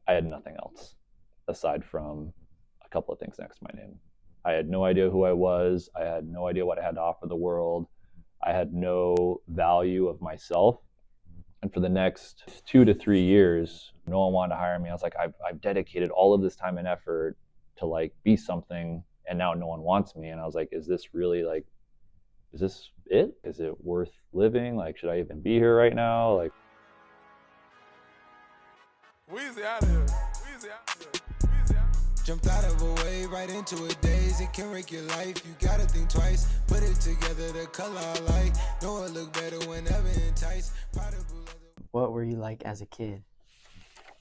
I had nothing else aside from a couple of things next to my name. I had no idea who I was. I had no idea what I had to offer the world. I had no value of myself. And for the next 2 to 3 years, no one wanted to hire me. I was like, I've dedicated all of this time and effort to like be something, and now no one wants me. And I was like, is this really like, is this it? Is it worth living? Like, should I even be here right now? Like, Weezy out of here. Weezy out of here. Weezy out. Jumped out of a wave right into a daze. It can wreck your life. You gotta think twice. Put it together, the color I like. Know it look better whenever enticed. What were you like as a kid?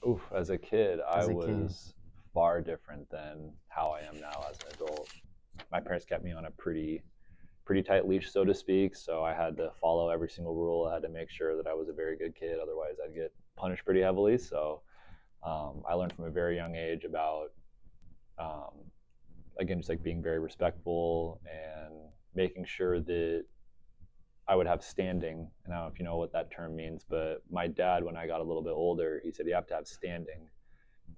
oof, as a kid, I As a kid. was far different than how I am now as an adult. My parents kept me on a pretty tight leash, so to speak. So I had to follow every single rule. I had to make sure that I was a very good kid. Otherwise, I'd get punished pretty heavily. So I learned from a very young age about, um, again, just like being very respectful and making sure that I would have standing. And I don't know if you know what that term means, but my dad, when I got a little bit older, he said you have to have standing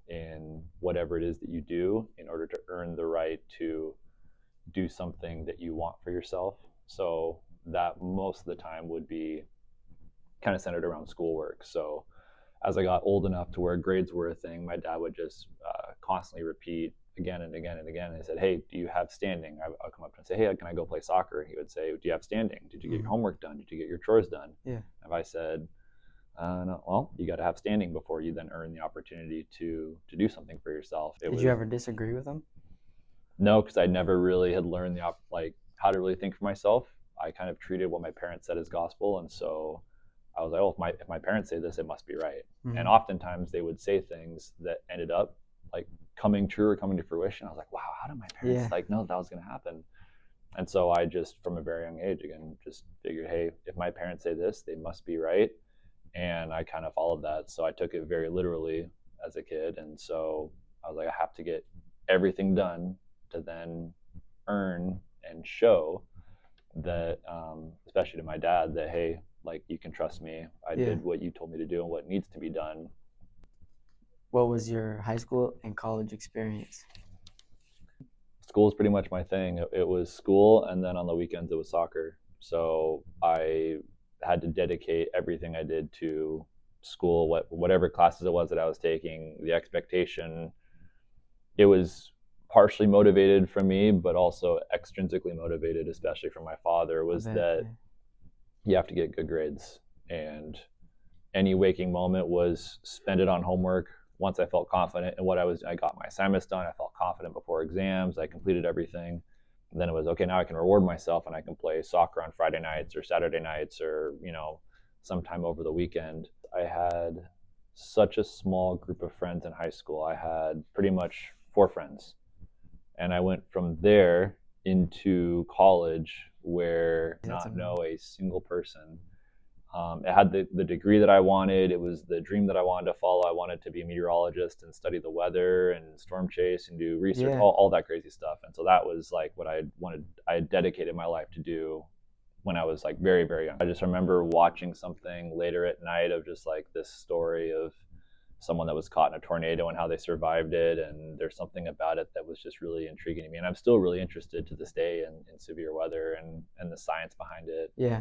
in whatever it is that you do in order to earn the right to do something that you want for yourself. So that most of the time would be kind of centered around schoolwork. So as I got old enough to where grades were a thing, my dad would just constantly repeat again and again and again. And he said, "Hey, do you have standing?" I'll come up and say, "Hey, can I go play soccer?" And he would say, "Do you have standing? Did you get your homework done? Did you get your chores done?" Yeah. If I said, no, well, you got to have standing before you then earn the opportunity to do something for yourself. Did you ever disagree with them? No, because I never really had learned like how to really think for myself. I kind of treated what my parents said as gospel, and so I was like, oh, if my parents say this, it must be right. Mhm. And oftentimes they would say things that ended up like coming true or coming to fruition. I was like, wow, how did my parents like know that was going to happen? And so I just, from a very young age, again, just figured, hey, if my parents say this, they must be right. And I kind of followed that. So I took it very literally as a kid. And so I was like, I have to get everything done to then earn and show that, especially to my dad, that, hey, like, you can trust me. I did what you told me to do and what needs to be done. What was your high school and college experience? School is pretty much my thing. It was school, and then on the weekends it was soccer. So I had to dedicate everything I did to school, whatever classes it was that I was taking, the expectation. It was partially motivated from me, but also extrinsically motivated, especially from my father, was that you have to get good grades. And any waking moment was spend it on homework. Once I felt confident in what I got my assignments done. I felt confident before exams. I completed everything. And then it was, okay, now I can reward myself and I can play soccer on Friday nights or Saturday nights or, sometime over the weekend. I had such a small group of friends in high school. I had pretty much 4 friends. And I went from there into college where I did not know a single person. It had the degree that I wanted. It was the dream that I wanted to follow. I wanted to be a meteorologist and study the weather and storm chase and do research, all that crazy stuff. And so that was like what I wanted. I had dedicated my life to do when I was like very, very young. I just remember watching something later at night of just like this story of someone that was caught in a tornado and how they survived it. And there's something about it that was just really intriguing to me. And I'm still really interested to this day in severe weather and the science behind it. Yeah.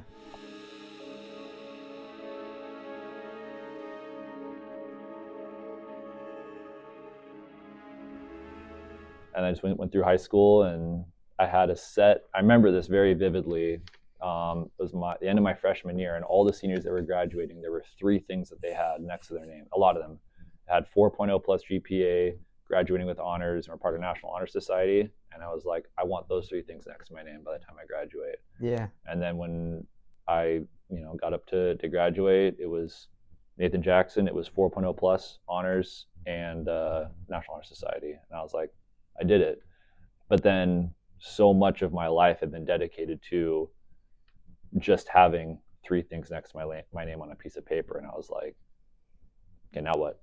And I just went through high school, and I had a set. I remember this very vividly. It was the end of my freshman year, and all the seniors that were graduating, there were 3 things that they had next to their name. A lot of them had 4.0 plus GPA, graduating with honors, and were part of National Honor Society. And I was like, I want those 3 things next to my name by the time I graduate. Yeah. And then when I, got up to graduate, it was Nathan Jackson. It was 4.0 plus honors and National Honor Society. And I was like, I did it. But then so much of my life had been dedicated to just having 3 things next to my name on a piece of paper. And I was like, okay, now what?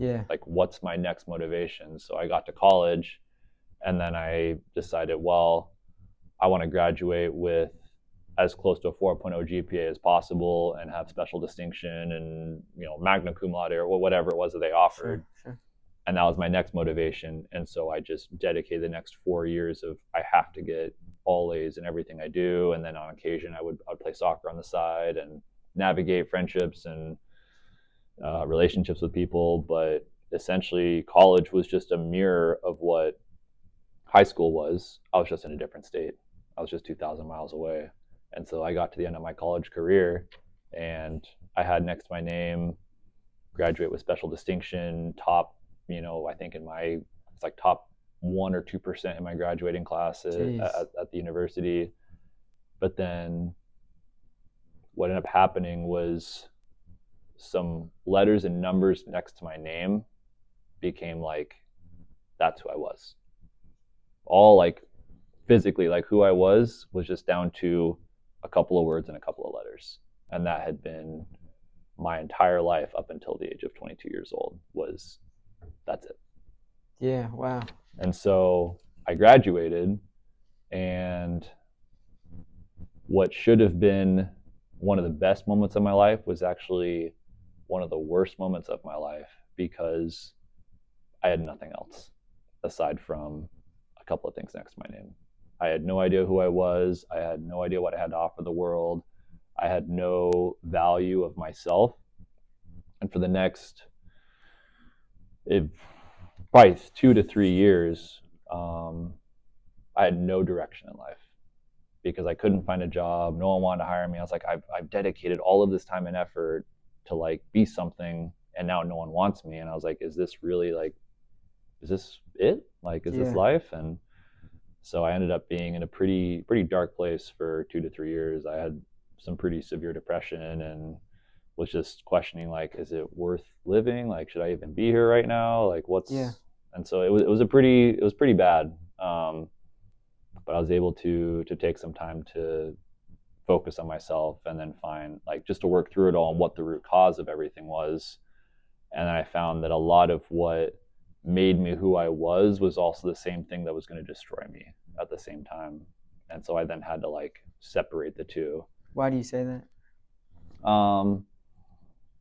Like what's my next motivation? So I got to college, and then I decided, well, I want to graduate with as close to a 4.0 GPA as possible and have special distinction and, magna cum laude or whatever it was that they offered. Sure. And that was my next motivation. And so I just dedicated the next 4 years of I have to get all A's in everything I do. And then on occasion I would play soccer on the side and navigate friendships and relationships with people. But essentially college was just a mirror of what high school was. I was just in a different state. I was just 2,000 miles away. And so I got to the end of my college career and I had next to my name, graduate with special distinction, top, I think it's like top 1 or 2% in my graduating class at the university. But then what ended up happening was some letters and numbers next to my name became like, that's who I was. All like physically, like who I was just down to a couple of words and a couple of letters. And that had been my entire life up until the age of 22 years old that's it. Yeah, wow. And so I graduated, and what should have been one of the best moments of my life was actually one of the worst moments of my life, because I had nothing else aside from a couple of things next to my name. I had no idea who I was. I had no idea what I had to offer the world. I had no value of myself. And for the next probably 2 to 3 years, I had no direction in life because I couldn't find a job. No one wanted to hire me. I was like, I've dedicated all of this time and effort to like be something, and now no one wants me. And I was like, is this really like, is this it? Like, is this life? And so I ended up being in a pretty dark place for 2 to 3 years. I had some pretty severe depression and was just questioning, like, is it worth living? Like, should I even be here right now? Like, and so it was pretty bad. But I was able to take some time to focus on myself and then find, like, just to work through it all and what the root cause of everything was. And I found that a lot of what made me who I was also the same thing that was going to destroy me at the same time. And so I then had to like separate the two. Why do you say that?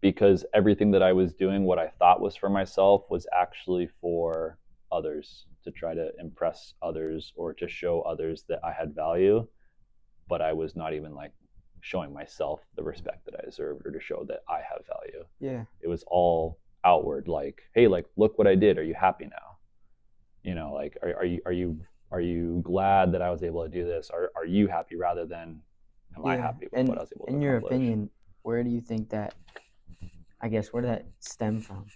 Because everything that I was doing, what I thought was for myself, was actually for others, to try to impress others or to show others that I had value. But I was not even like showing myself the respect that I deserved or to show that I have value. Yeah. It was all outward, like, hey, like, look what I did. Are you happy now? Like, are you glad that I was able to do this? Are you happy, rather than am I happy with what I was able to accomplish? In your opinion, where do you think that, where did that stem from?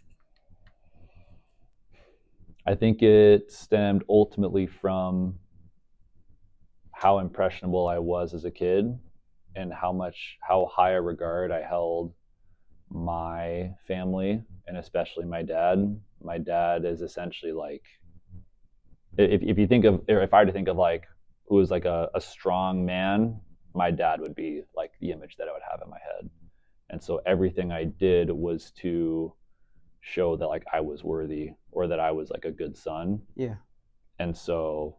I think it stemmed ultimately from how impressionable I was as a kid and how high a regard I held my family, and especially my dad. My dad is essentially like, if I had to think of like who was like a strong man, my dad would be like the image that I would have in my head. And so everything I did was to show that like I was worthy or that I was like a good son. Yeah. And so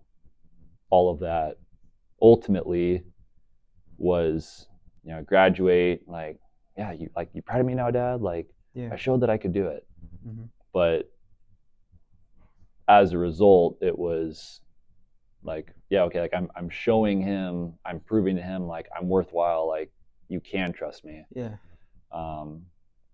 all of that ultimately was, graduate, like, yeah, you proud of me now, Dad? Like, I showed that I could do it. Mm-hmm. But as a result, it was like, yeah, okay, like I'm showing him, I'm proving to him like I'm worthwhile, like you can trust me. Yeah.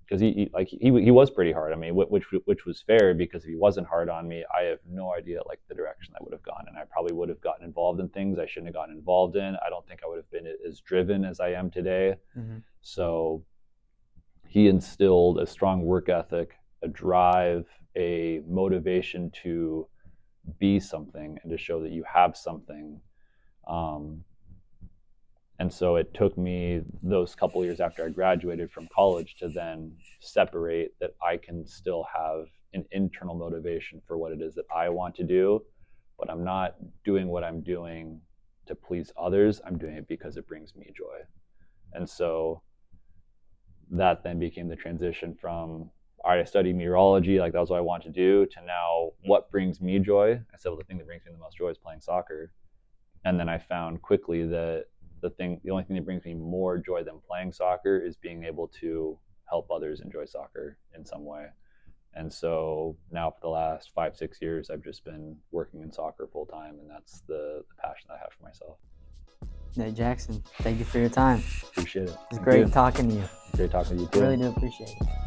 Because he was pretty hard on me, which was fair, because if he wasn't hard on me, I have no idea like the direction I would have gone, and I probably would have gotten involved in things I shouldn't have gotten involved in. I don't think I would have been as driven as I am today. Mm-hmm. So he instilled a strong work ethic, a drive, a motivation to be something and to show that you have something. And so it took me those couple years after I graduated from college to then separate that I can still have an internal motivation for what it is that I want to do, but I'm not doing what I'm doing to please others. I'm doing it because it brings me joy. And so that then became the transition from, all right, I studied meteorology, like that was what I want to do, to now what brings me joy. I said, well, the thing that brings me the most joy is playing soccer. And then I found quickly that the only thing that brings me more joy than playing soccer is being able to help others enjoy soccer in some way. And so now for the last 5-6 years, I've just been working in soccer full time, and that's the passion I have for myself. Nate Jackson, thank you for your time. Appreciate it. It's Thank great you. talking to you. Great talking to you I too. really do appreciate it.